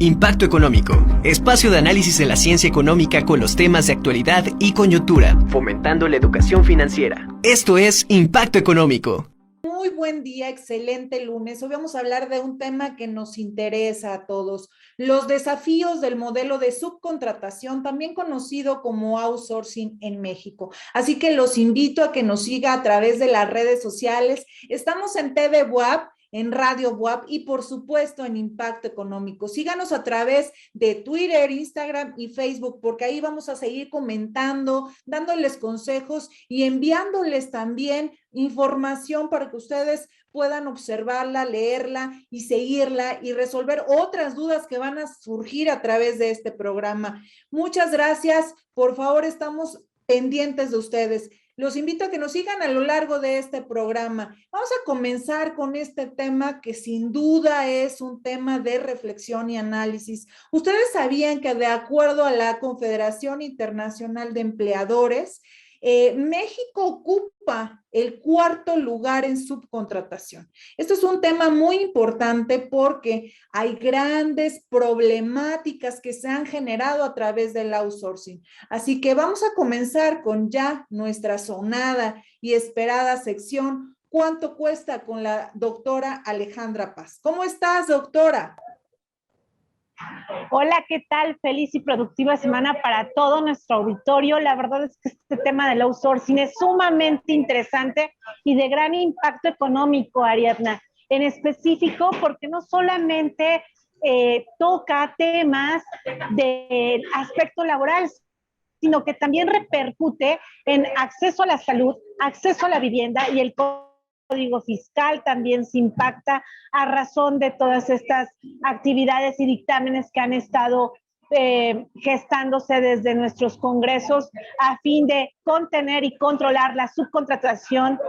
Impacto Económico, espacio de análisis de la ciencia económica con los temas de actualidad y coyuntura, fomentando la educación financiera. Esto es Impacto Económico. Muy buen día, excelente lunes. Hoy vamos a hablar de un tema que nos interesa a todos, los desafíos del modelo de subcontratación, también conocido como outsourcing en México. Así que los invito a que nos siga a través de las redes sociales. Estamos en TV WAP, en Radio WAP y por supuesto en Impacto Económico. Síganos a través de Twitter, Instagram y Facebook, porque ahí vamos a seguir comentando, dándoles consejos y enviándoles también información para que ustedes puedan observarla, leerla y seguirla y resolver otras dudas que van a surgir a través de este programa. Muchas gracias. Por favor, estamos pendientes de ustedes. Los invito a que nos sigan a lo largo de este programa. Vamos a comenzar con este tema que sin duda es un tema de reflexión y análisis. Ustedes sabían que de acuerdo a la Confederación Internacional de Empleadores, México ocupa el cuarto lugar en subcontratación. Esto es un tema muy importante porque hay grandes problemáticas que se han generado a través del outsourcing. Así que vamos a comenzar con ya nuestra sonada y esperada sección. ¿Cuánto cuesta? Con la doctora Alejandra Paz. ¿Cómo estás, doctora? Hola, ¿qué tal? Feliz y productiva semana para todo nuestro auditorio. La verdad es que este tema del outsourcing es sumamente interesante y de gran impacto económico, Ariadna. En específico, porque no solamente toca temas del aspecto laboral, sino que también repercute en acceso a la salud, acceso a la vivienda y el código fiscal también se impacta a razón de todas estas actividades y dictámenes que han estado gestándose desde nuestros congresos a fin de contener y controlar la subcontratación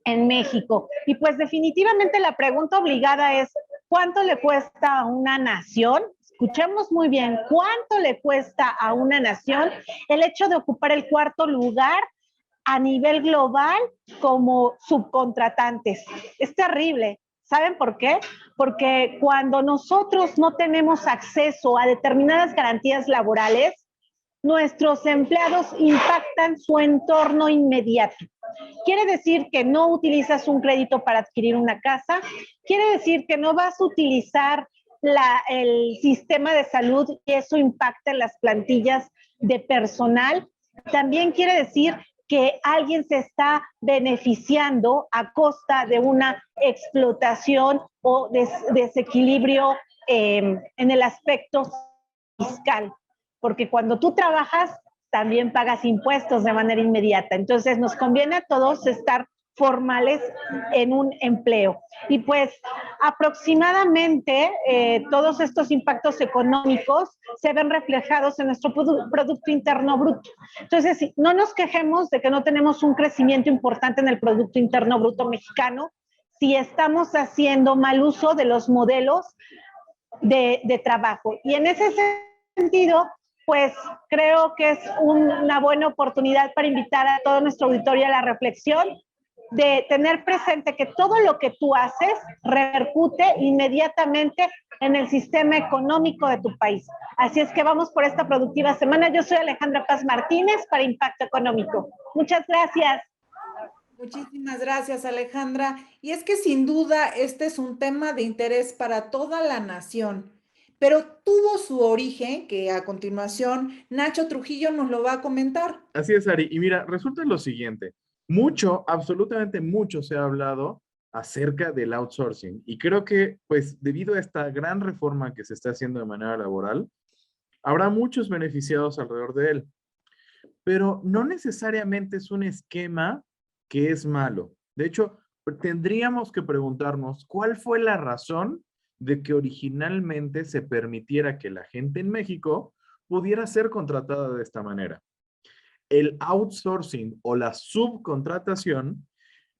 en México. Y pues definitivamente la pregunta obligada es, ¿cuánto le cuesta a una nación? Escuchemos muy bien, ¿cuánto le cuesta a una nación el hecho de ocupar el cuarto lugar a nivel global como subcontratantes? Es terrible. ¿Saben por qué? Porque cuando nosotros no tenemos acceso a determinadas garantías laborales, nuestros empleados impactan su entorno inmediato. Quiere decir que no utilizas un crédito para adquirir una casa, quiere decir que no vas a utilizar el sistema de salud y eso impacta en las plantillas de personal. También quiere decir que alguien se está beneficiando a costa de una explotación o desequilibrio en el aspecto fiscal, porque cuando tú trabajas también pagas impuestos de manera inmediata. Entonces nos conviene a todos estar formales en un empleo. Y pues aproximadamente todos estos impactos económicos se ven reflejados en nuestro Producto Interno Bruto. Entonces, no nos quejemos de que no tenemos un crecimiento importante en el Producto Interno Bruto mexicano si estamos haciendo mal uso de los modelos de trabajo. Y en ese sentido, pues creo que es una buena oportunidad para invitar a todo nuestro auditorio a la reflexión de tener presente que todo lo que tú haces repercute inmediatamente en el sistema económico de tu país. Así es que vamos por esta productiva semana. Yo soy Alejandra Paz Martínez para Impacto Económico. Muchas gracias. Muchísimas gracias, Alejandra. Y es que sin duda este es un tema de interés para toda la nación, pero tuvo su origen, que a continuación Nacho Trujillo nos lo va a comentar. Así es, Ari. Y mira, resulta lo siguiente. Mucho, absolutamente mucho se ha hablado acerca del outsourcing. Y creo que, pues, debido a esta gran reforma que se está haciendo de manera laboral, habrá muchos beneficiados alrededor de él. Pero no necesariamente es un esquema que es malo. De hecho, tendríamos que preguntarnos cuál fue la razón de que originalmente se permitiera que la gente en México pudiera ser contratada de esta manera. El outsourcing o la subcontratación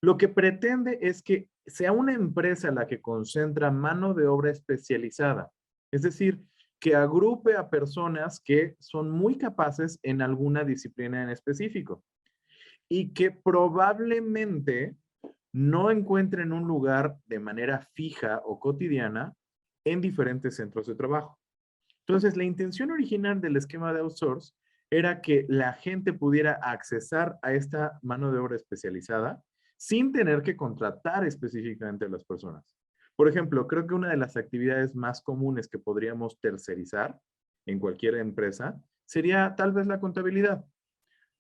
lo que pretende es que sea una empresa la que concentra mano de obra especializada. Es decir, que agrupe a personas que son muy capaces en alguna disciplina en específico y que probablemente no encuentren un lugar de manera fija o cotidiana en diferentes centros de trabajo. Entonces, la intención original del esquema de outsource era que la gente pudiera accesar a esta mano de obra especializada sin tener que contratar específicamente a las personas. Por ejemplo, creo que una de las actividades más comunes que podríamos tercerizar en cualquier empresa sería tal vez la contabilidad.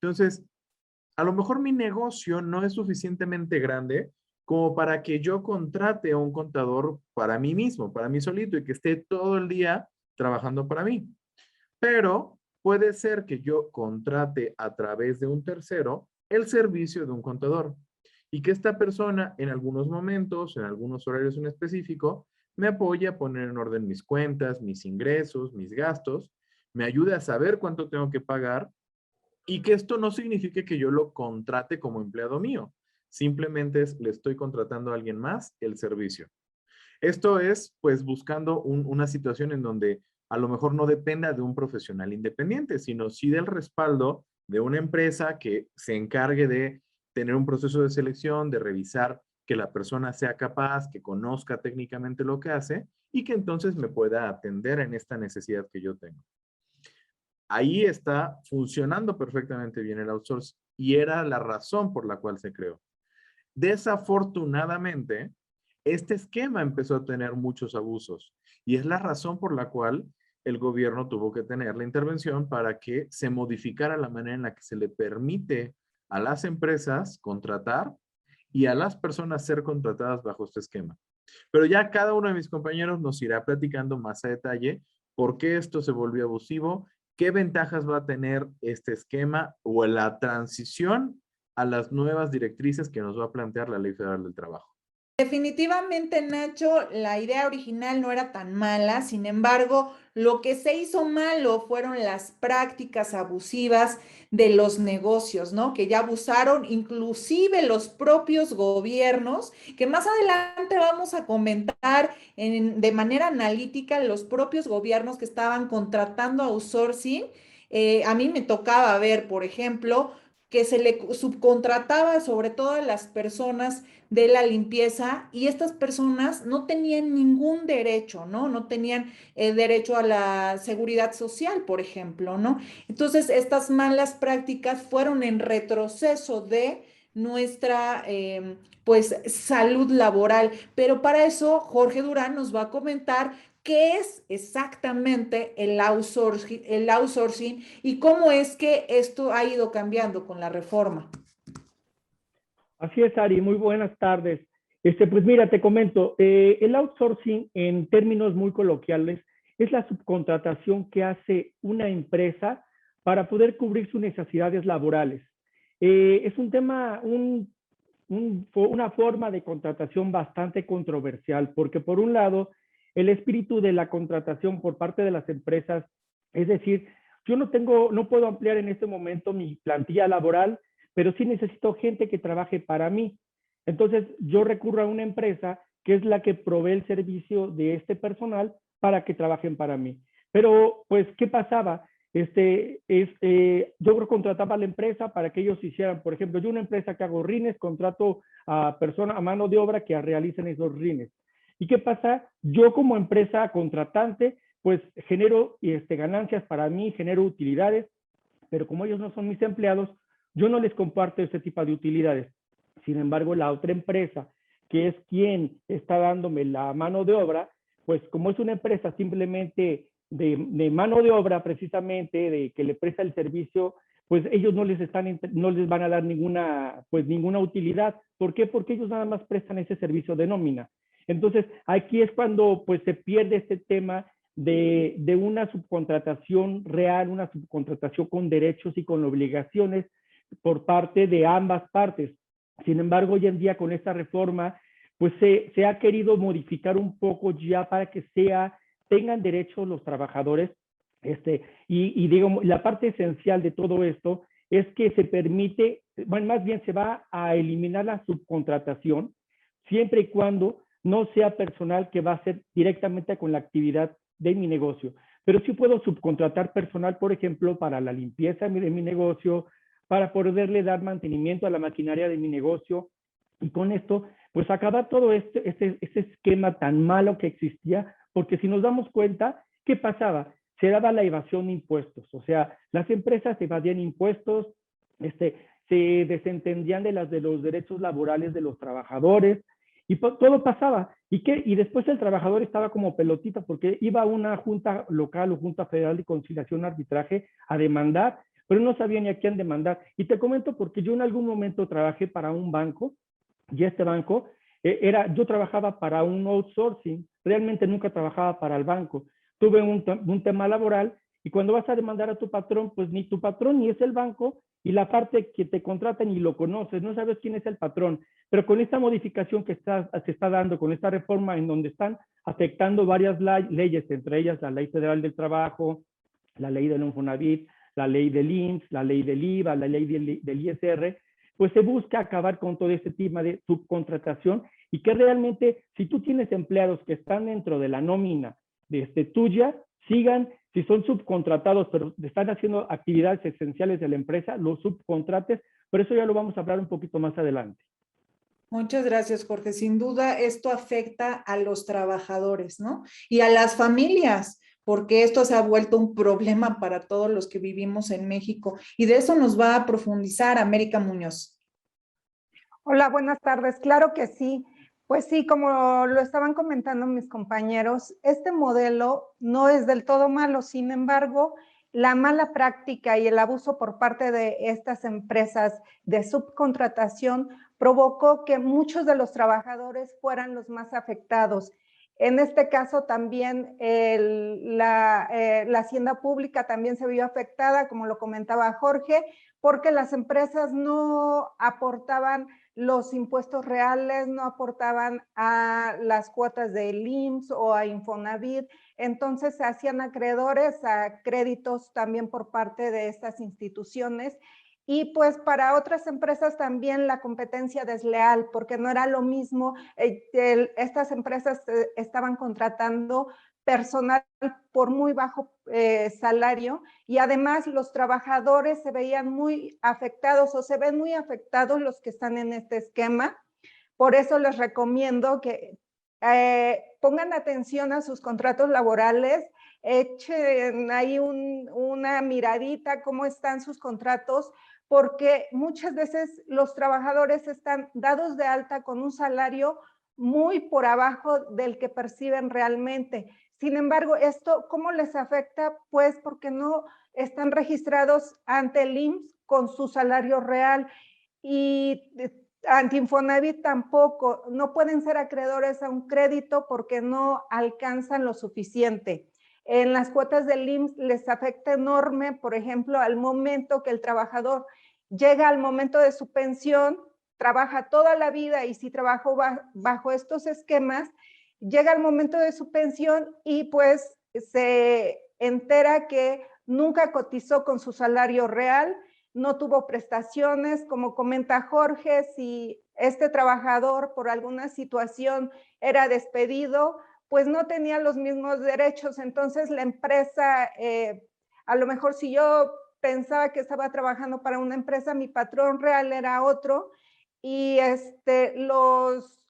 Entonces, a lo mejor mi negocio no es suficientemente grande como para que yo contrate a un contador para mí mismo, para mí solito, y que esté todo el día trabajando para mí. Pero puede ser que yo contrate a través de un tercero el servicio de un contador y que esta persona en algunos momentos, en algunos horarios en específico, me apoye a poner en orden mis cuentas, mis ingresos, mis gastos, me ayude a saber cuánto tengo que pagar y que esto no signifique que yo lo contrate como empleado mío. Simplemente le estoy contratando a alguien más el servicio. Esto es, pues, buscando una situación en donde a lo mejor no dependa de un profesional independiente, sino sí del respaldo de una empresa que se encargue de tener un proceso de selección, de revisar que la persona sea capaz, que conozca técnicamente lo que hace y que entonces me pueda atender en esta necesidad que yo tengo. Ahí está funcionando perfectamente bien el outsource y era la razón por la cual se creó. Desafortunadamente, este esquema empezó a tener muchos abusos y es la razón por la cual el gobierno tuvo que tener la intervención para que se modificara la manera en la que se le permite a las empresas contratar y a las personas ser contratadas bajo este esquema. Pero ya cada uno de mis compañeros nos irá platicando más a detalle por qué esto se volvió abusivo, qué ventajas va a tener este esquema o la transición a las nuevas directrices que nos va a plantear la Ley Federal del Trabajo. Definitivamente, Nacho, la idea original no era tan mala, sin embargo, lo que se hizo malo fueron las prácticas abusivas de los negocios, ¿no? Que ya abusaron inclusive los propios gobiernos, que más adelante vamos a comentar de manera analítica los propios gobiernos que estaban contratando outsourcing. A mí me tocaba ver, por ejemplo, que se le subcontrataba sobre todo a las personas de la limpieza y estas personas no tenían ningún derecho, ¿no? No tenían derecho a la seguridad social, por ejemplo, ¿no? Entonces, estas malas prácticas fueron en retroceso de nuestra, pues, salud laboral. Pero para eso, Jorge Durán nos va a comentar qué es exactamente el outsourcing y cómo es que esto ha ido cambiando con la reforma. Así es, Ari, muy buenas tardes. Pues mira, te comento, el outsourcing en términos muy coloquiales es la subcontratación que hace una empresa para poder cubrir sus necesidades laborales. Es un tema, una forma de contratación bastante controversial, porque por un lado, el espíritu de la contratación por parte de las empresas, es decir, yo no puedo ampliar en este momento mi plantilla laboral, pero sí necesito gente que trabaje para mí. Entonces, yo recurro a una empresa que es la que provee el servicio de este personal para que trabajen para mí. Pero, pues, ¿qué pasaba? Yo contrataba a la empresa para que ellos hicieran, por ejemplo, yo una empresa que hago rines, contrato a mano de obra que realicen esos rines. ¿Y qué pasa? Yo como empresa contratante, pues genero ganancias para mí, genero utilidades, pero como ellos no son mis empleados, yo no les comparto este tipo de utilidades. Sin embargo, la otra empresa, que es quien está dándome la mano de obra, pues como es una empresa simplemente de mano de obra, precisamente, de que le presta el servicio, pues ellos no les van a dar ninguna utilidad. ¿Por qué? Porque ellos nada más prestan ese servicio de nómina. Entonces, aquí es cuando pues se pierde este tema de una subcontratación real, una subcontratación con derechos y con obligaciones por parte de ambas partes. Sin embargo, hoy en día con esta reforma, pues se ha querido modificar un poco ya para que tengan derechos los trabajadores. Y digamos, la parte esencial de todo esto es que se permite, bueno, más bien se va a eliminar la subcontratación, siempre y cuando no sea personal que va a ser directamente con la actividad de mi negocio. Pero sí puedo subcontratar personal, por ejemplo, para la limpieza de mi negocio, para poderle dar mantenimiento a la maquinaria de mi negocio, y con esto, pues acabar todo este esquema tan malo que existía, porque si nos damos cuenta, ¿qué pasaba? Se daba la evasión de impuestos, o sea, las empresas evadían impuestos, se desentendían de los derechos laborales de los trabajadores, y todo pasaba. Y después el trabajador estaba como pelotita, porque iba a una junta local o junta federal de conciliación arbitraje a demandar, pero no sabía ni a quién demandar. Y te comento porque yo en algún momento trabajé para un banco, y este banco yo trabajaba para un outsourcing, realmente nunca trabajaba para el banco. Tuve un tema laboral, y cuando vas a demandar a tu patrón, pues ni tu patrón ni es el banco, y la parte que te contrata ni lo conoces, no sabes quién es el patrón. Pero con esta modificación que se está dando, con esta reforma en donde están afectando varias leyes, entre ellas la Ley Federal del Trabajo, la Ley del Infonavit, la Ley del IMSS, la Ley del IVA, la Ley del ISR, pues se busca acabar con todo este tema de subcontratación, y que realmente, si tú tienes empleados que están dentro de la nómina tuya, sigan, si son subcontratados, pero están haciendo actividades esenciales de la empresa, los subcontrates, pero eso ya lo vamos a hablar un poquito más adelante. Muchas gracias, Jorge. Sin duda, esto afecta a los trabajadores, ¿no? Y a las familias, porque esto se ha vuelto un problema para todos los que vivimos en México. Y de eso nos va a profundizar América Muñoz. Hola, buenas tardes. Claro que sí. Pues sí, como lo estaban comentando mis compañeros, este modelo no es del todo malo. Sin embargo, la mala práctica y el abuso por parte de estas empresas de subcontratación provocó que muchos de los trabajadores fueran los más afectados. En este caso también la hacienda pública también se vio afectada, como lo comentaba Jorge, porque las empresas no aportaban los impuestos reales, no aportaban a las cuotas del IMSS o a Infonavit, entonces se hacían acreedores a créditos también por parte de estas instituciones. Y pues para otras empresas también la competencia desleal, porque no era lo mismo, estas empresas estaban contratando personal por muy bajo salario, y además los trabajadores se veían muy afectados, o se ven muy afectados los que están en este esquema. Por eso les recomiendo que pongan atención a sus contratos laborales, echen ahí una miradita cómo están sus contratos, porque muchas veces los trabajadores están dados de alta con un salario muy por abajo del que perciben realmente. Sin embargo, ¿esto cómo les afecta? Pues porque no están registrados ante el IMSS con su salario real, y ante Infonavit tampoco, no pueden ser acreedores a un crédito porque no alcanzan lo suficiente. En las cuotas del IMSS les afecta enorme, por ejemplo, al momento que el trabajador llega al momento de su pensión, trabaja toda la vida, y si trabajó bajo estos esquemas, llega el momento de su pensión y pues se entera que nunca cotizó con su salario real, no tuvo prestaciones, como comenta Jorge, si este trabajador por alguna situación era despedido, pues no tenía los mismos derechos. Entonces la empresa, a lo mejor si yo pensaba que estaba trabajando para una empresa, mi patrón real era otro, y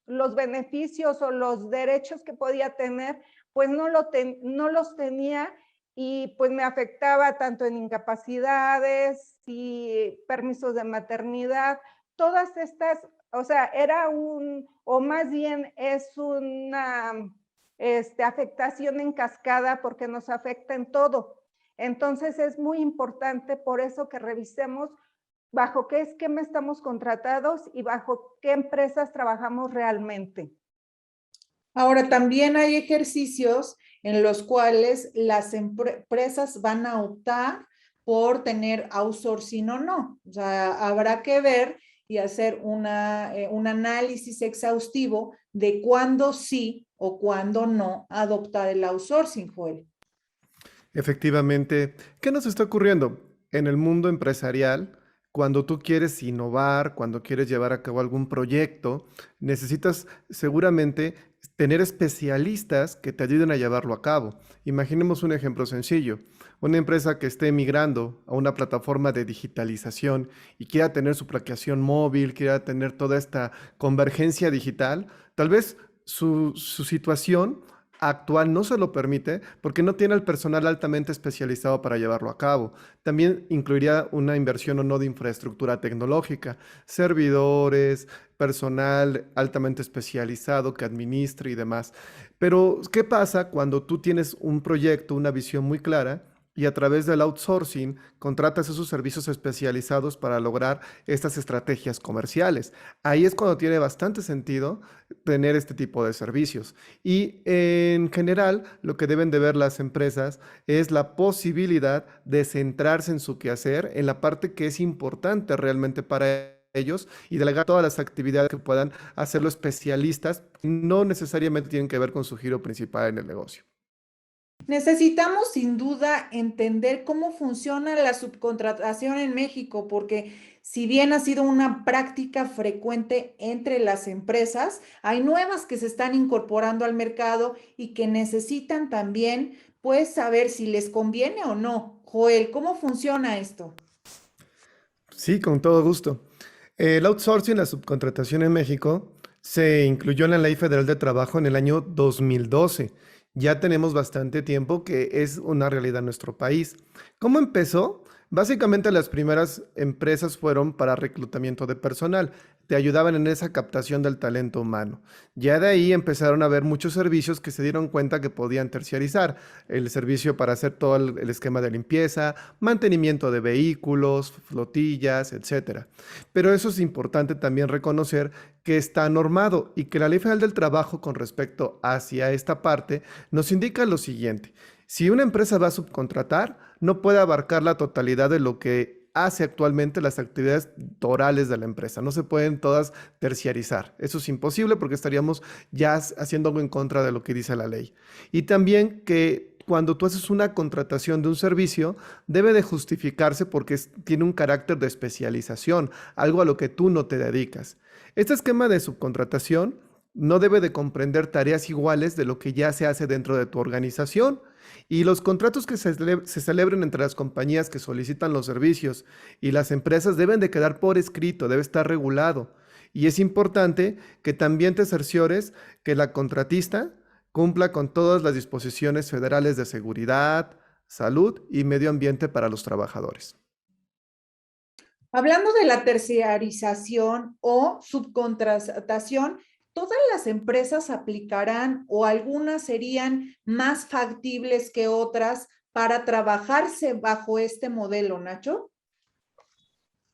los beneficios o los derechos que podía tener, pues no los tenía, y pues me afectaba tanto en incapacidades y permisos de maternidad, todas estas, o sea, o más bien es una afectación en cascada, porque nos afecta en todo. Entonces es muy importante por eso que revisemos bajo qué esquema estamos contratados y bajo qué empresas trabajamos realmente. Ahora, también hay ejercicios en los cuales las empresas van a optar por tener outsourcing o no. O sea, habrá que ver y hacer un análisis exhaustivo de cuándo sí o cuándo no adoptar el outsourcing, Joel. Efectivamente, ¿qué nos está ocurriendo? En el mundo empresarial Cuando tú quieres innovar, cuando quieres llevar a cabo algún proyecto, necesitas seguramente tener especialistas que te ayuden a llevarlo a cabo. Imaginemos un ejemplo sencillo. Una empresa que esté migrando a una plataforma de digitalización y quiera tener su aplicación móvil, quiera tener toda esta convergencia digital, tal vez su situación actual no se lo permite porque no tiene el personal altamente especializado para llevarlo a cabo. También incluiría una inversión o no de infraestructura tecnológica, servidores, personal altamente especializado que administre y demás. Pero, ¿qué pasa cuando tú tienes un proyecto, una visión muy clara y a través del outsourcing contratas esos servicios especializados para lograr estas estrategias comerciales? Ahí es cuando tiene bastante sentido tener este tipo de servicios. Y en general, lo que deben de ver las empresas es la posibilidad de centrarse en su quehacer, en la parte que es importante realmente para ellos y delegar todas las actividades que puedan hacerlo especialistas, no necesariamente tienen que ver con su giro principal en el negocio. Necesitamos sin duda entender cómo funciona la subcontratación en México, porque si bien ha sido una práctica frecuente entre las empresas, hay nuevas que se están incorporando al mercado y que necesitan también, pues, saber si les conviene o no. Joel, ¿cómo funciona esto? Sí, con todo gusto. El outsourcing, la subcontratación en México, se incluyó en la Ley Federal de Trabajo en el año 2012. Ya tenemos bastante tiempo que es una realidad en nuestro país. ¿Cómo empezó? Básicamente las primeras empresas fueron para reclutamiento de personal, te ayudaban en esa captación del talento humano. Ya de ahí empezaron a haber muchos servicios que se dieron cuenta que podían terciarizar. El servicio para hacer todo el esquema de limpieza, mantenimiento de vehículos, flotillas, etcétera. Pero eso es importante también reconocer que está normado y que la Ley Federal del Trabajo con respecto hacia esta parte nos indica lo siguiente. Si una empresa va a subcontratar, no puede abarcar la totalidad de lo que hace actualmente las actividades torales de la empresa. No se pueden todas terciarizar. Eso es imposible porque estaríamos ya haciendo algo en contra de lo que dice la ley. Y también que cuando tú haces una contratación de un servicio, debe de justificarse porque tiene un carácter de especialización, algo a lo que tú no te dedicas. Este esquema de subcontratación no debe de comprender tareas iguales de lo que ya se hace dentro de tu organización. Y los contratos que se celebren entre las compañías que solicitan los servicios y las empresas deben de quedar por escrito, debe estar regulado. Y es importante que también te cerciores que la contratista cumpla con todas las disposiciones federales de seguridad, salud y medio ambiente para los trabajadores. Hablando de la terciarización o subcontratación, ¿todas las empresas aplicarán o algunas serían más factibles que otras para trabajarse bajo este modelo, Nacho?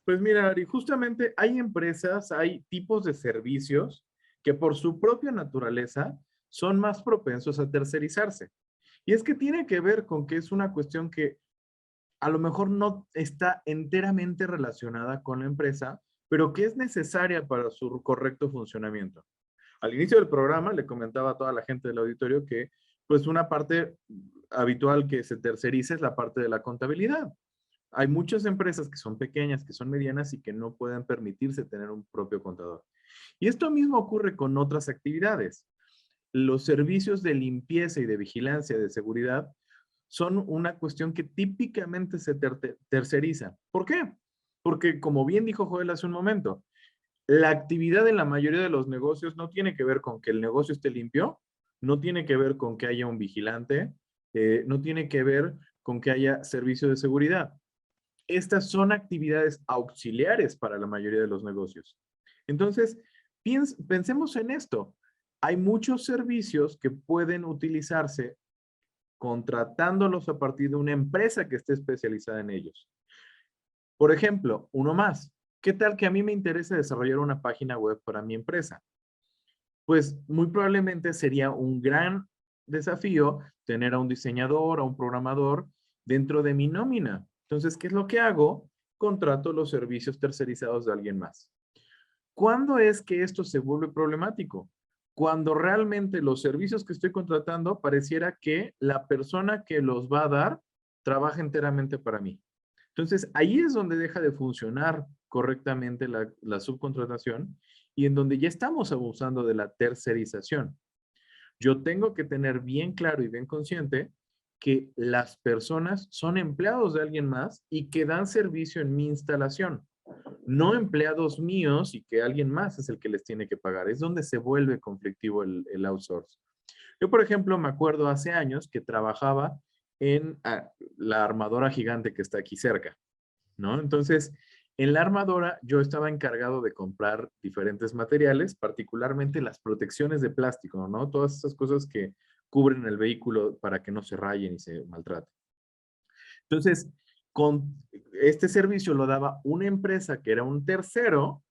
Pues mira, Ari, justamente hay empresas, hay tipos de servicios que por su propia naturaleza son más propensos a tercerizarse. Y es que tiene que ver con que es una cuestión que a lo mejor no está enteramente relacionada con la empresa, pero que es necesaria para su correcto funcionamiento. Al inicio del programa le comentaba a toda la gente del auditorio que pues una parte habitual que se terceriza es la parte de la contabilidad. Hay muchas empresas que son pequeñas, que son medianas y que no pueden permitirse tener un propio contador. Y esto mismo ocurre con otras actividades. Los servicios de limpieza y de vigilancia de seguridad son una cuestión que típicamente se terceriza. ¿Por qué? Porque como bien dijo Joel hace un momento, la actividad en la mayoría de los negocios no tiene que ver con que el negocio esté limpio, no tiene que ver con que haya un vigilante, no tiene que ver con que haya servicio de seguridad. Estas son actividades auxiliares para la mayoría de los negocios. Entonces, pensemos en esto. Hay muchos servicios que pueden utilizarse contratándolos a partir de una empresa que esté especializada en ellos. Por ejemplo, uno más. ¿Qué tal que a mí me interesa desarrollar una página web para mi empresa? Pues muy probablemente sería un gran desafío tener a un diseñador, a un programador dentro de mi nómina. Entonces, ¿qué es lo que hago? Contrato los servicios tercerizados de alguien más. ¿Cuándo es que esto se vuelve problemático? Cuando realmente los servicios que estoy contratando pareciera que la persona que los va a dar trabaja enteramente para mí. Entonces, ahí es donde deja de funcionar correctamente la subcontratación y en donde ya estamos abusando de la tercerización. Yo tengo que tener bien claro y bien consciente que las personas son empleados de alguien más y que dan servicio en mi instalación, no empleados míos y que alguien más es el que les tiene que pagar. Es donde se vuelve conflictivo el outsource. Yo, por ejemplo, me acuerdo hace años que trabajaba en la armadora gigante que está aquí cerca, ¿no? Entonces, en la armadora yo estaba encargado de comprar diferentes materiales, particularmente las protecciones de plástico, ¿no? Todas esas cosas que cubren el vehículo para que no se rayen y se maltraten. Entonces, con este servicio lo daba una empresa que era un tercero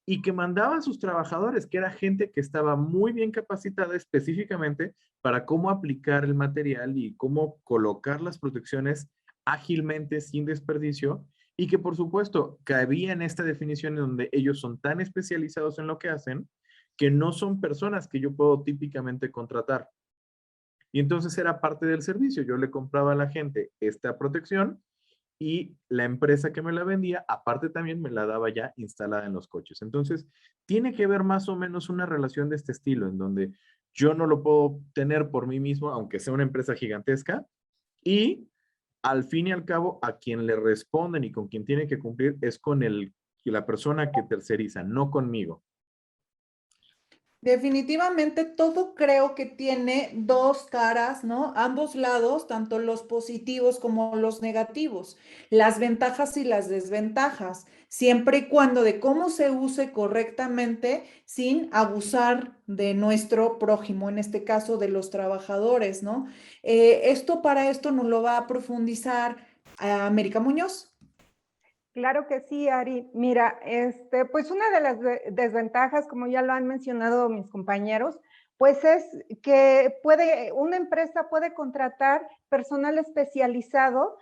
y que mandaba a sus trabajadores, que era gente que estaba muy bien capacitada específicamente para cómo aplicar el material y cómo colocar las protecciones ágilmente, sin desperdicio, y que por supuesto cabía en esta definición en donde ellos son tan especializados en lo que hacen que no son personas que yo puedo típicamente contratar. Y entonces era parte del servicio. Yo le compraba a la gente esta protección y la empresa que me la vendía, aparte también me la daba ya instalada en los coches. Entonces, tiene que ver más o menos una relación de este estilo, en donde yo no lo puedo tener por mí mismo, aunque sea una empresa gigantesca, y al fin y al cabo, a quien le responden y con quien tiene que cumplir es con la persona que terceriza, no conmigo. Definitivamente todo creo que tiene dos caras, ¿no? Ambos lados, tanto los positivos como los negativos, las ventajas y las desventajas, siempre y cuando de cómo se use correctamente sin abusar de nuestro prójimo, en este caso de los trabajadores, ¿no? Para esto nos lo va a profundizar América Muñoz. Claro que sí, Ari. Mira, pues una de las desventajas, como ya lo han mencionado mis compañeros, pues es que una empresa puede contratar personal especializado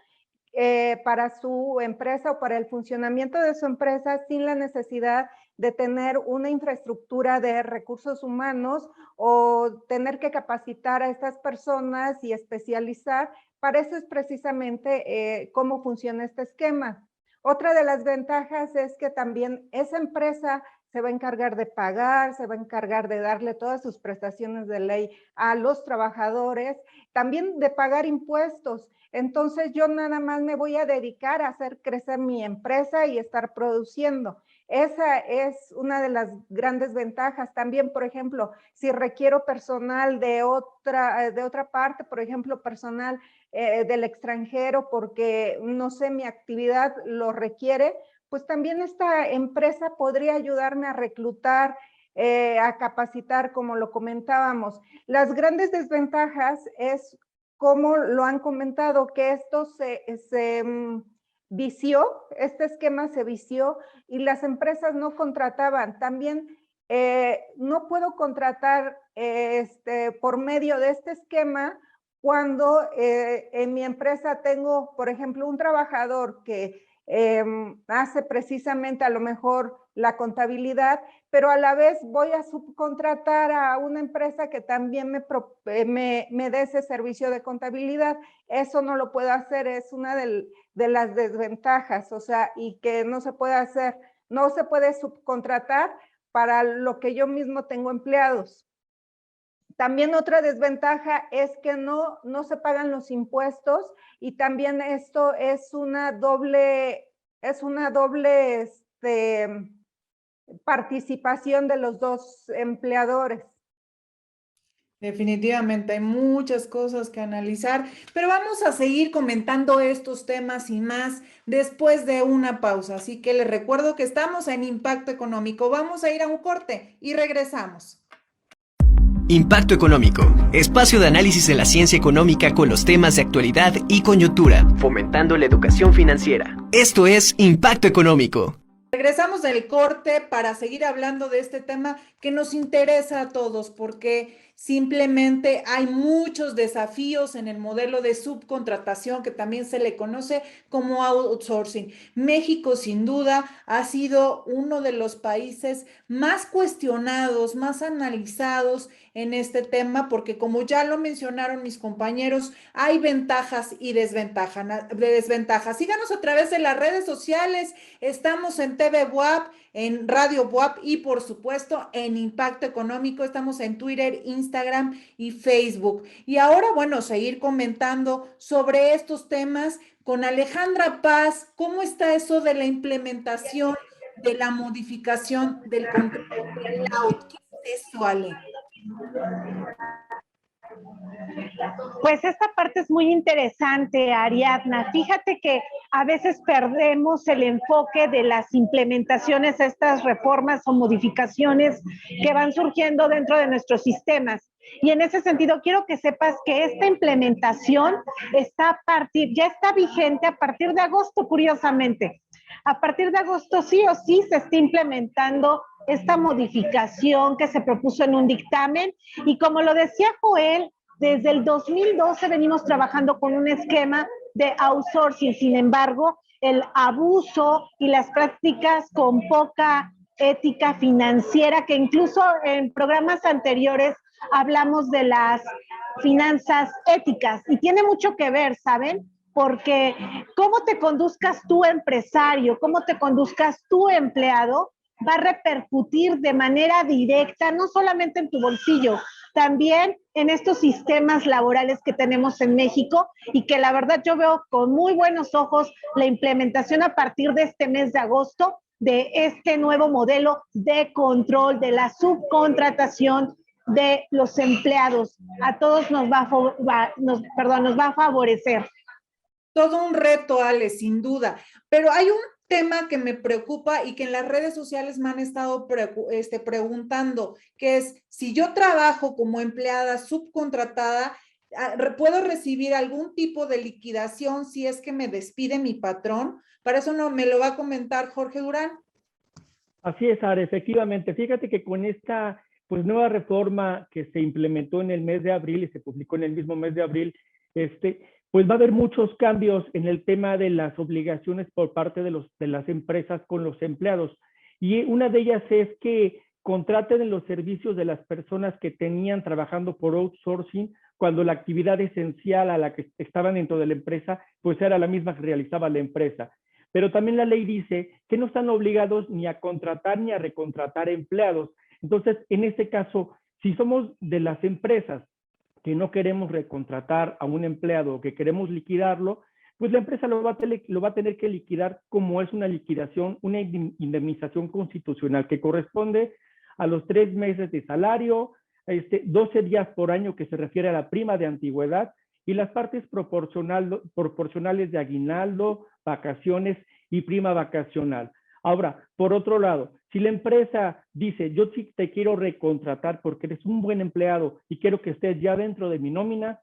para su empresa o para el funcionamiento de su empresa sin la necesidad de tener una infraestructura de recursos humanos o tener que capacitar a estas personas y especializar. Para eso es precisamente cómo funciona este esquema. Otra de las ventajas es que también esa empresa se va a encargar de pagar, se va a encargar de darle todas sus prestaciones de ley a los trabajadores, también de pagar impuestos. Entonces yo nada más me voy a dedicar a hacer crecer mi empresa y estar produciendo. Esa es una de las grandes ventajas. También, por ejemplo, si requiero personal de otra parte, por ejemplo, personal del extranjero porque, no sé, mi actividad lo requiere, pues también esta empresa podría ayudarme a reclutar, a capacitar, como lo comentábamos. Las grandes desventajas es, como lo han comentado, que esto se vició, este esquema se vició y las empresas no contrataban. También no puedo contratar por medio de este esquema cuando en mi empresa tengo, por ejemplo, un trabajador que hace precisamente a lo mejor la contabilidad, pero a la vez voy a subcontratar a una empresa que también me dé ese servicio de contabilidad. Eso no lo puedo hacer, es una de las desventajas, o sea, y que no se puede hacer, no se puede subcontratar para lo que yo mismo tengo empleados. También otra desventaja es que no se pagan los impuestos y también esto es una doble participación de los dos empleadores. Definitivamente hay muchas cosas que analizar, pero vamos a seguir comentando estos temas y más después de una pausa. Así que les recuerdo que estamos en Impacto Económico. Vamos a ir a un corte y regresamos. Impacto Económico, espacio de análisis de la ciencia económica con los temas de actualidad y coyuntura, fomentando la educación financiera. Esto es Impacto Económico. Regresamos del corte para seguir hablando de este tema que nos interesa a todos, porque Simplemente hay muchos desafíos en el modelo de subcontratación que también se le conoce como outsourcing. México sin duda ha sido uno de los países más cuestionados, más analizados en este tema, porque como ya lo mencionaron mis compañeros, hay ventajas y desventajas. Síganos a través de las redes sociales, estamos en TV Buap, en Radio Buap y por supuesto en Impacto Económico, estamos en Twitter, Instagram y Facebook. Y ahora, bueno, seguir comentando sobre estos temas con Alejandra Paz. ¿Cómo está eso de la implementación de la modificación del contrato de layout? ¿Qué es eso, Ale? Pues esta parte es muy interesante, Ariadna. Fíjate que a veces perdemos el enfoque de las implementaciones a estas reformas o modificaciones que van surgiendo dentro de nuestros sistemas. Y en ese sentido, quiero que sepas que esta implementación ya está vigente a partir de agosto, curiosamente. A partir de agosto, sí o sí, se está implementando esta modificación que se propuso en un dictamen. Y como lo decía Joel, desde el 2012 venimos trabajando con un esquema de outsourcing. Sin embargo, el abuso y las prácticas con poca ética financiera, que incluso en programas anteriores hablamos de las finanzas éticas, y tiene mucho que ver, ¿saben? Porque cómo te conduzcas tú empresario, cómo te conduzcas tú empleado, va a repercutir de manera directa, no solamente en tu bolsillo, también en estos sistemas laborales que tenemos en México, y que la verdad yo veo con muy buenos ojos la implementación a partir de este mes de agosto de este nuevo modelo de control de la subcontratación de los empleados. A todos nos va a favorecer. Todo un reto, Ale, sin duda. Pero hay un tema que me preocupa y que en las redes sociales me han estado preguntando, que es, si yo trabajo como empleada subcontratada, ¿puedo recibir algún tipo de liquidación si es que me despide mi patrón? Para eso no me lo va a comentar Jorge Durán. Así es, Ara, efectivamente. Fíjate que con esta nueva reforma que se implementó en el mes de abril y se publicó en el mismo mes de abril, pues va a haber muchos cambios en el tema de las obligaciones por parte de las empresas con los empleados. Y una de ellas es que contraten los servicios de las personas que tenían trabajando por outsourcing cuando la actividad esencial a la que estaban dentro de la empresa, pues era la misma que realizaba la empresa. Pero también la ley dice que no están obligados ni a contratar ni a recontratar empleados. Entonces, en este caso, si somos de las empresas que no queremos recontratar a un empleado o que queremos liquidarlo, pues la empresa lo va a tener que liquidar como es una liquidación, una indemnización constitucional que corresponde a los 3 meses de salario, 12 días por año que se refiere a la prima de antigüedad y las partes proporcionales de aguinaldo, vacaciones y prima vacacional. Ahora, por otro lado, si la empresa dice, yo sí te quiero recontratar porque eres un buen empleado y quiero que estés ya dentro de mi nómina,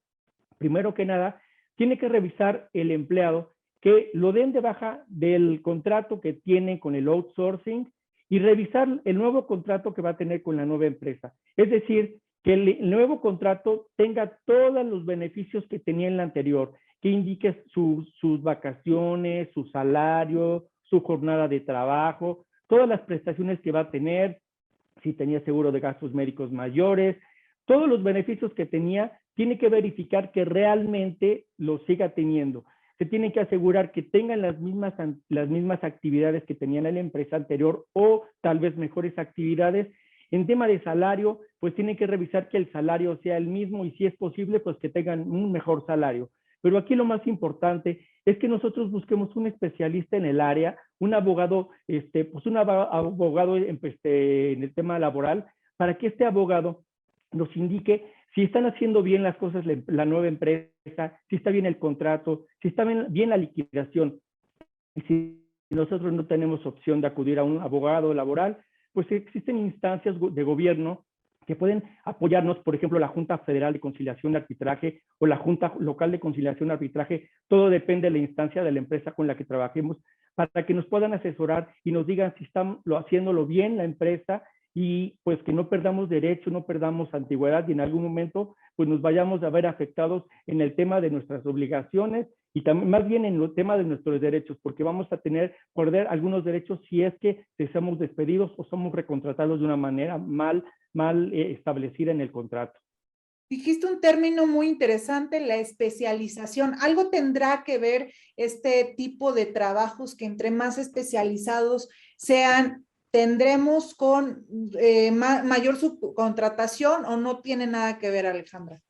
primero que nada, tiene que revisar el empleado que lo den de baja del contrato que tiene con el outsourcing y revisar el nuevo contrato que va a tener con la nueva empresa. Es decir, que el nuevo contrato tenga todos los beneficios que tenía en la anterior, que indique sus vacaciones, su salario, su jornada de trabajo, todas las prestaciones que va a tener, si tenía seguro de gastos médicos mayores, todos los beneficios que tenía, tiene que verificar que realmente los siga teniendo. Se tiene que asegurar que tengan las mismas actividades que tenían en la empresa anterior o tal vez mejores actividades. En tema de salario, pues tienen que revisar que el salario sea el mismo y si es posible, pues que tengan un mejor salario. Pero aquí lo más importante es que nosotros busquemos un especialista en el área, un abogado, un abogado en el tema laboral, para que este abogado nos indique si están haciendo bien las cosas la nueva empresa, si está bien el contrato, si está bien la liquidación. Y si nosotros no tenemos opción de acudir a un abogado laboral, pues existen instancias de gobierno que pueden apoyarnos, por ejemplo, la Junta Federal de Conciliación y Arbitraje o la Junta Local de Conciliación y Arbitraje. Todo depende de la instancia de la empresa con la que trabajemos, para que nos puedan asesorar y nos digan si están haciéndolo bien la empresa y pues que no perdamos derecho, no perdamos antigüedad y en algún momento pues nos vayamos a ver afectados en el tema de nuestras obligaciones y también más bien en el tema de nuestros derechos, porque vamos a perder algunos derechos si es que somos despedidos o somos recontratados de una manera mal establecida en el contrato. Dijiste un término muy interesante, la especialización. ¿Algo tendrá que ver este tipo de trabajos que entre más especializados sean, tendremos con mayor subcontratación o no tiene nada que ver, Alejandra?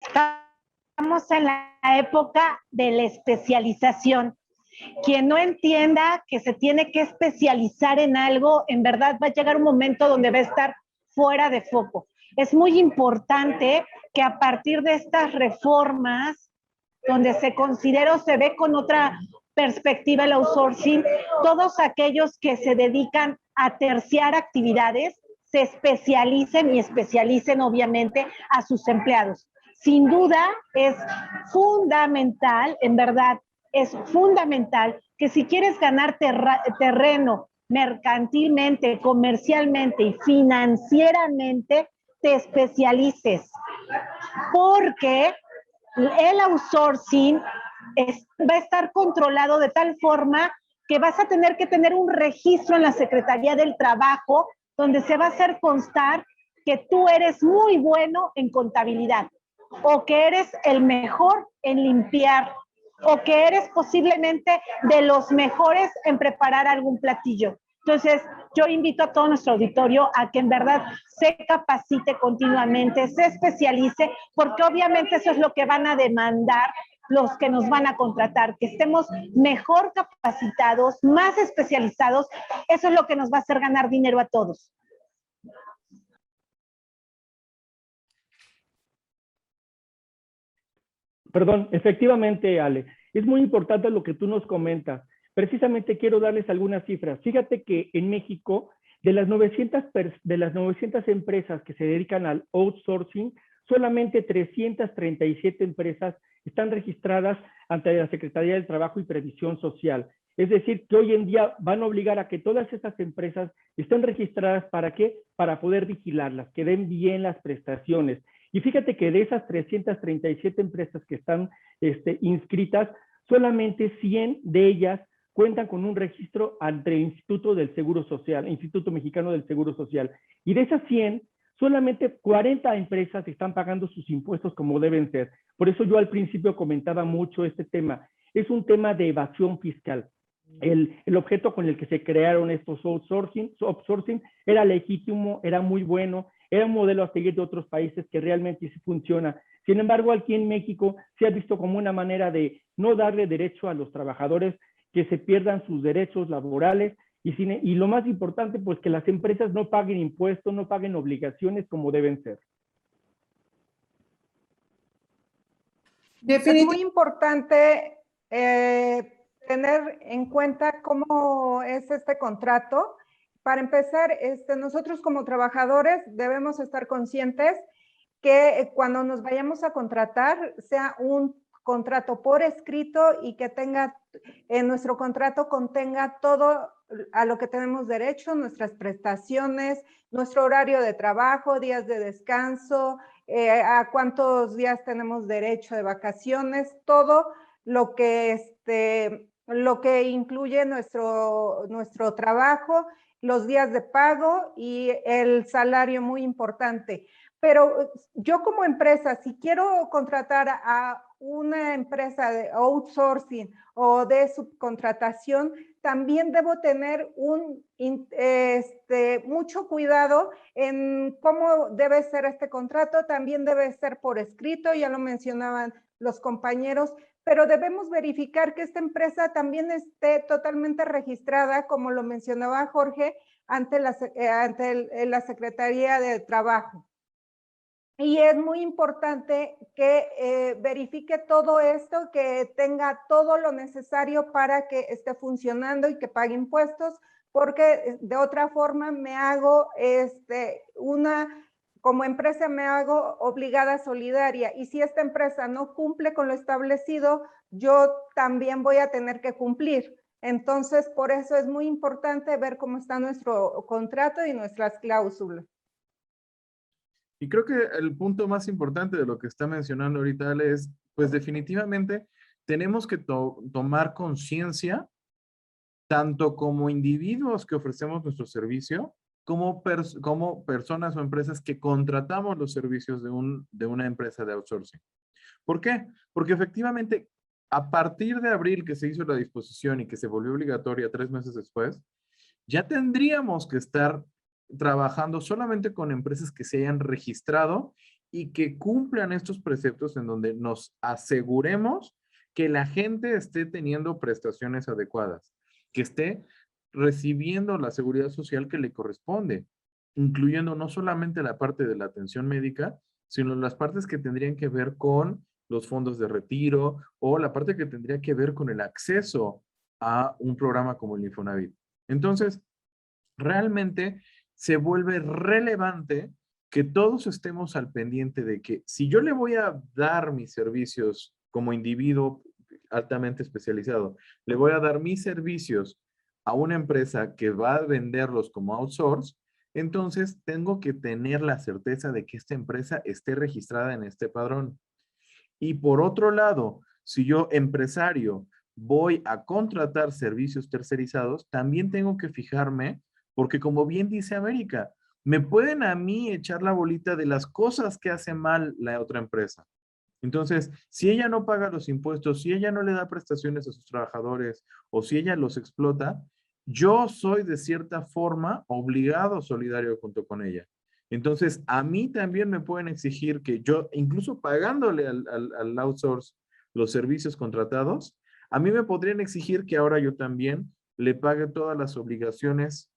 Estamos en la época de la especialización. Quien no entienda que se tiene que especializar en algo, en verdad va a llegar un momento donde va a estar fuera de foco. Es muy importante que a partir de estas reformas, donde se considera o se ve con otra perspectiva el outsourcing, todos aquellos que se dedican a terciar actividades se especialicen y especialicen obviamente a sus empleados. Sin duda es fundamental, en verdad, es fundamental que si quieres ganar terreno mercantilmente, comercialmente y financieramente, te especialices. Porque el outsourcing va a estar controlado de tal forma que vas a tener que tener un registro en la Secretaría del Trabajo donde se va a hacer constar que tú eres muy bueno en contabilidad o que eres el mejor en limpiar o que eres posiblemente de los mejores en preparar algún platillo. Entonces, yo invito a todo nuestro auditorio a que en verdad se capacite continuamente, se especialice, porque obviamente eso es lo que van a demandar los que nos van a contratar, que estemos mejor capacitados, más especializados. Eso es lo que nos va a hacer ganar dinero a todos. Perdón, efectivamente, Ale, es muy importante lo que tú nos comentas. Precisamente quiero darles algunas cifras. Fíjate que en México, de las 900 empresas que se dedican al outsourcing, solamente 337 empresas están registradas ante la Secretaría del Trabajo y Previsión Social. Es decir, que hoy en día van a obligar a que todas estas empresas estén registradas. ¿Para qué? Para poder vigilarlas, que den bien las prestaciones. Y fíjate que de esas 337 empresas que están inscritas, solamente 100 de ellas cuentan con un registro ante el Instituto del Seguro Social, Instituto Mexicano del Seguro Social. Y de esas 100, solamente 40 empresas están pagando sus impuestos como deben ser. Por eso yo al principio comentaba mucho este tema. Es un tema de evasión fiscal. El objeto con el que se crearon estos outsourcing era legítimo, era muy bueno, era un modelo a seguir de otros países que realmente sí funciona. Sin embargo, aquí en México se ha visto como una manera de no darle derecho a los trabajadores, que se pierdan sus derechos laborales y lo más importante, pues que las empresas no paguen impuestos, no paguen obligaciones como deben ser. Es muy importante tener en cuenta cómo es este contrato. Para empezar, nosotros como trabajadores debemos estar conscientes que cuando nos vayamos a contratar sea un contrato por escrito y que en nuestro contrato contenga todo a lo que tenemos derecho, nuestras prestaciones, nuestro horario de trabajo, días de descanso, a cuántos días tenemos derecho de vacaciones, todo lo que incluye nuestro trabajo, los días de pago y el salario, muy importante. Pero yo como empresa, si quiero contratar a una empresa de outsourcing o de subcontratación, también debo tener mucho cuidado en cómo debe ser este contrato. También debe ser por escrito, ya lo mencionaban los compañeros, pero debemos verificar que esta empresa también esté totalmente registrada, como lo mencionaba Jorge, ante la Secretaría de Trabajo. Y es muy importante que verifique todo esto, que tenga todo lo necesario para que esté funcionando y que pague impuestos, porque de otra forma me hago como empresa me hago obligada solidaria. Y si esta empresa no cumple con lo establecido, yo también voy a tener que cumplir. Entonces, por eso es muy importante ver cómo está nuestro contrato y nuestras cláusulas. Y creo que el punto más importante de lo que está mencionando ahorita Ale, es, pues definitivamente tenemos que tomar conciencia, tanto como individuos que ofrecemos nuestro servicio, como personas o empresas que contratamos los servicios de una empresa de outsourcing. ¿Por qué? Porque efectivamente, a partir de abril que se hizo la disposición y que se volvió obligatoria 3 meses después, ya tendríamos que estar trabajando solamente con empresas que se hayan registrado y que cumplan estos preceptos en donde nos aseguremos que la gente esté teniendo prestaciones adecuadas, que esté recibiendo la seguridad social que le corresponde, incluyendo no solamente la parte de la atención médica, sino las partes que tendrían que ver con los fondos de retiro o la parte que tendría que ver con el acceso a un programa como el Infonavit. Entonces, realmente se vuelve relevante que todos estemos al pendiente de que si yo le voy a dar mis servicios como individuo altamente especializado, le voy a dar mis servicios a una empresa que va a venderlos como outsource, entonces tengo que tener la certeza de que esta empresa esté registrada en este padrón. Y por otro lado, si yo, empresario, voy a contratar servicios tercerizados, también tengo que fijarme, porque como bien dice América, me pueden a mí echar la bolita de las cosas que hace mal la otra empresa. Entonces, si ella no paga los impuestos, si ella no le da prestaciones a sus trabajadores o si ella los explota, yo soy de cierta forma obligado solidario junto con ella. Entonces, a mí también me pueden exigir que yo, incluso pagándole al outsource los servicios contratados, a mí me podrían exigir que ahora yo también le pague todas las obligaciones,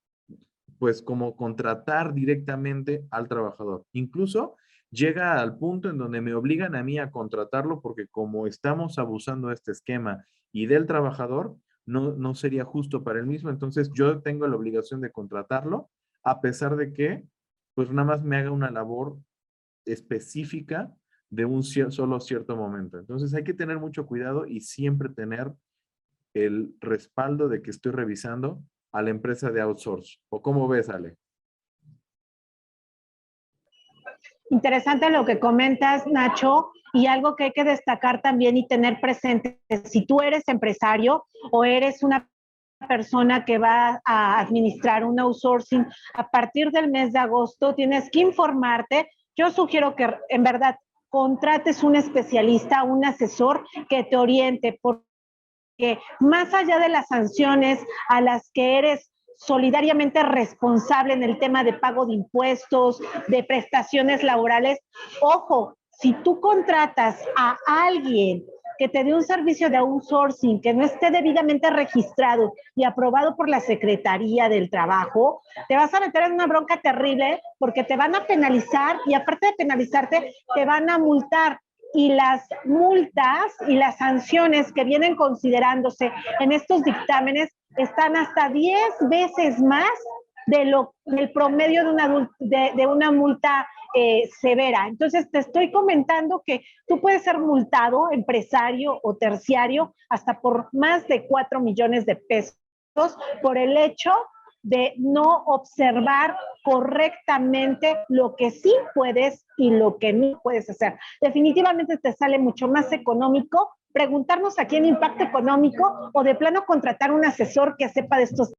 pues como contratar directamente al trabajador. Incluso llega al punto en donde me obligan a mí a contratarlo porque como estamos abusando de este esquema y del trabajador, no sería justo para él mismo. Entonces yo tengo la obligación de contratarlo a pesar de que pues nada más me haga una labor específica de un solo cierto momento. Entonces hay que tener mucho cuidado y siempre tener el respaldo de que estoy revisando a la empresa de outsource. ¿O cómo ves, Ale? Interesante lo que comentas, Nacho, y algo que hay que destacar también y tener presente, si tú eres empresario o eres una persona que va a administrar un outsourcing, a partir del mes de agosto tienes que informarte. Yo sugiero que en verdad contrates un especialista, un asesor que te oriente, porque más allá de las sanciones a las que eres solidariamente responsable en el tema de pago de impuestos, de prestaciones laborales, ojo, si tú contratas a alguien que te dé un servicio de outsourcing que no esté debidamente registrado y aprobado por la Secretaría del Trabajo, te vas a meter en una bronca terrible porque te van a penalizar y aparte de penalizarte, te van a multar. Y las multas y las sanciones que vienen considerándose en estos dictámenes están hasta 10 veces más del promedio de una multa severa. Entonces, te estoy comentando que tú puedes ser multado, empresario o terciario, hasta por más de 4 millones de pesos por el hecho de no observar correctamente lo que sí puedes y lo que no puedes hacer. Definitivamente te sale mucho más económico preguntarnos aquí en Impacto Económico o de plano contratar un asesor que sepa de estos.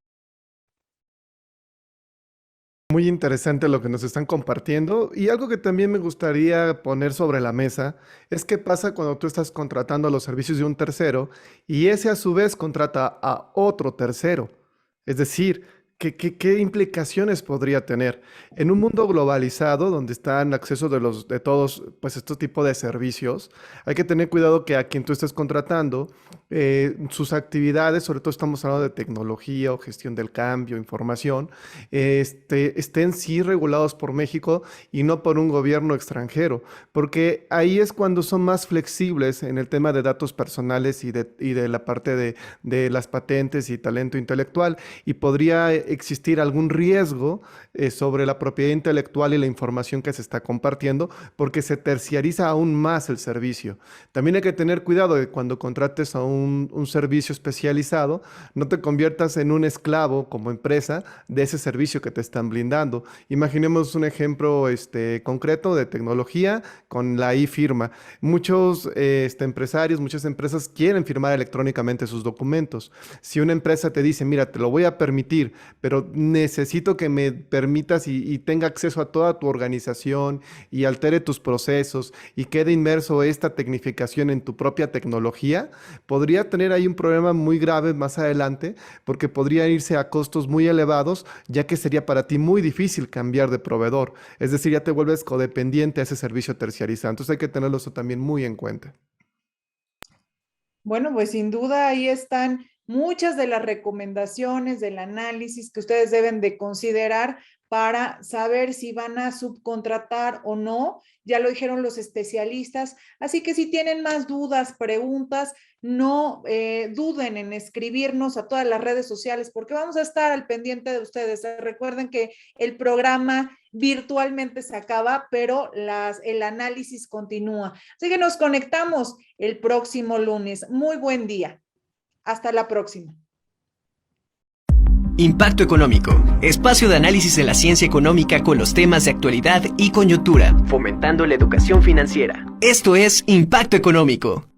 Muy interesante lo que nos están compartiendo y algo que también me gustaría poner sobre la mesa es qué pasa cuando tú estás contratando los servicios de un tercero y ese a su vez contrata a otro tercero. Es decir, ¿qué implicaciones podría tener? En un mundo globalizado donde están acceso de todos pues estos tipos de servicios, hay que tener cuidado que a quien tú estés contratando, sus actividades, sobre todo estamos hablando de tecnología o gestión del cambio, información, estén sí regulados por México y no por un gobierno extranjero, porque ahí es cuando son más flexibles en el tema de datos personales y de la parte de las patentes y talento intelectual, y podría existir algún riesgo sobre la propiedad intelectual y la información que se está compartiendo, porque se terciariza aún más el servicio. También hay que tener cuidado de cuando contrates a un servicio especializado, no te conviertas en un esclavo como empresa de ese servicio que te están brindando. Imaginemos un ejemplo concreto de tecnología con la e-firma. Muchos empresarios, muchas empresas quieren firmar electrónicamente sus documentos. Si una empresa te dice, mira, te lo voy a permitir, pero necesito que me permitas y tenga acceso a toda tu organización y altere tus procesos y quede inmerso esta tecnificación en tu propia tecnología, podría tener ahí un problema muy grave más adelante, porque podría irse a costos muy elevados, ya que sería para ti muy difícil cambiar de proveedor. Es decir, ya te vuelves codependiente a ese servicio terciarizado. Entonces hay que tenerlo eso también muy en cuenta. Bueno, pues sin duda ahí están muchas de las recomendaciones del análisis que ustedes deben de considerar para saber si van a subcontratar o no. Ya lo dijeron los especialistas. Así que si tienen más dudas, preguntas, no duden en escribirnos a todas las redes sociales, porque vamos a estar al pendiente de ustedes. Recuerden que el programa virtualmente se acaba, pero el análisis continúa. Así que nos conectamos el próximo lunes. Muy buen día. Hasta la próxima. Impacto Económico, espacio de análisis de la ciencia económica con los temas de actualidad y coyuntura, fomentando la educación financiera. Esto es Impacto Económico.